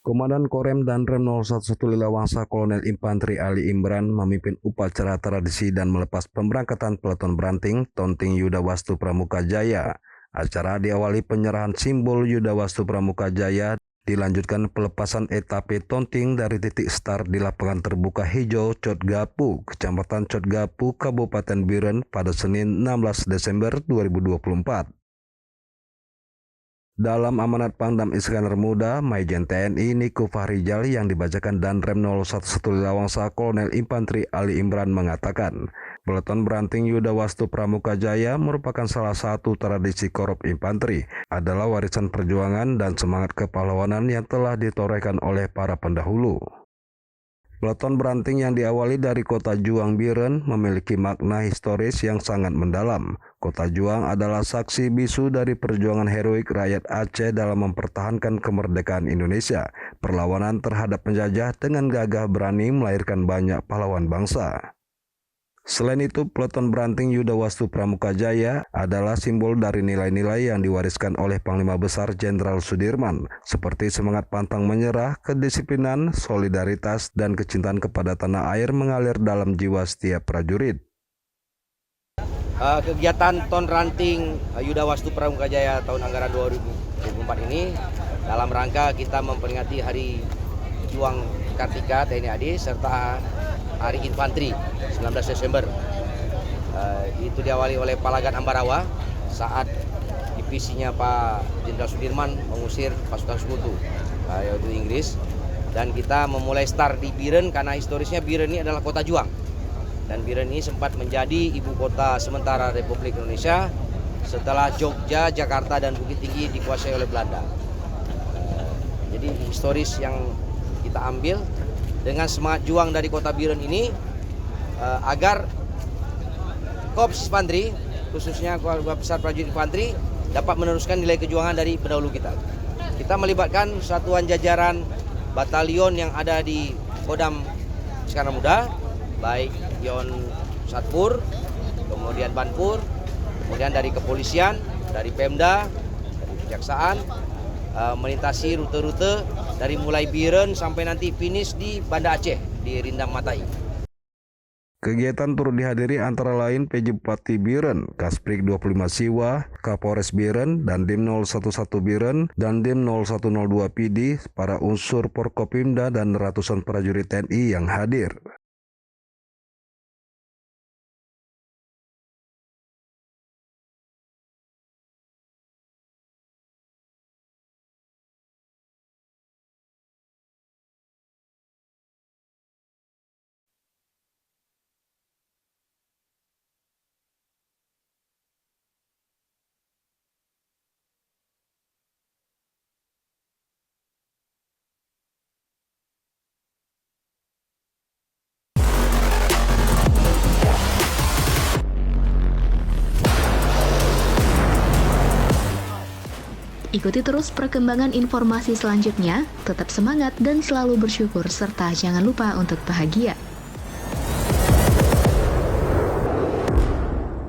Komandan Korem Danrem 011 Lilawangsa Kolonel Infanteri Ali Imran memimpin upacara tradisi dan melepas pemberangkatan peleton Branting Tonting Yudawastu Pramuka Jaya. Acara diawali penyerahan simbol Yudawastu Pramuka Jaya, dilanjutkan pelepasan etape Tonting dari titik start di lapangan terbuka hijau Cotgapu, Kecamatan Cotgapu, Kabupaten Biren pada Senin 16 Desember 2024. Dalam amanat Pangdam Iskandar Muda, Maijen TNI Niko Fahrijal yang dibacakan Danrem 011 Lilawangsa Kolonel Infanteri Ali Imran mengatakan, peleton Branting Yudawastu Pramuka Jaya merupakan salah satu tradisi Korps Infanteri, adalah warisan perjuangan dan semangat kepahlawanan yang telah ditorehkan oleh para pendahulu. Peleton Branting yang diawali dari Kota Juang Biren memiliki makna historis yang sangat mendalam. Kota Juang adalah saksi bisu dari perjuangan heroik rakyat Aceh dalam mempertahankan kemerdekaan Indonesia. Perlawanan terhadap penjajah dengan gagah berani melahirkan banyak pahlawan bangsa. Selain itu, peleton Branting Yudawastu Pramuka Jaya adalah simbol dari nilai-nilai yang diwariskan oleh Panglima Besar Jenderal Sudirman, seperti semangat pantang menyerah, kedisiplinan, solidaritas, dan kecintaan kepada tanah air mengalir dalam jiwa setiap prajurit. Kegiatan Ton Ranting Yudawastu Pramuka Jaya tahun anggaran 2024 ini dalam rangka kita memperingati Hari Juang Kartika TNI AD serta Hari Infanteri 19 Desember. Itu diawali oleh Palagan Ambarawa saat divisinya Pak Jenderal Sudirman mengusir pasukan sekutu yaitu Inggris, dan kita memulai start di Biren karena historisnya Biren ini adalah kota juang, dan Biren ini sempat menjadi ibu kota sementara Republik Indonesia setelah Jogja, Jakarta, dan Bukit Tinggi dikuasai oleh Belanda. Jadi historis yang kita ambil dengan semangat juang dari kota Biren ini agar Korps Infanteri, khususnya keluarga besar prajurit infanteri, dapat meneruskan nilai kejuangan dari pendahulu kita. Kita melibatkan satuan jajaran batalion yang ada di Kodam Iskandar Muda, baik Yon Satpur, kemudian Banpur, kemudian dari kepolisian, dari Pemda, dari kejaksaan, melintasi rute-rute dari mulai Biren sampai nanti finish di Banda Aceh di Rindang Matai. Kegiatan turut dihadiri antara lain PJ Bupati Biren, Kasprik 25 Siwa, Kapolres Biren, Dandim 011 Biren, Dandim 0102 PD, para unsur Forkopimda dan ratusan prajurit TNI yang hadir. Ikuti terus perkembangan informasi selanjutnya, tetap semangat dan selalu bersyukur, serta jangan lupa untuk bahagia.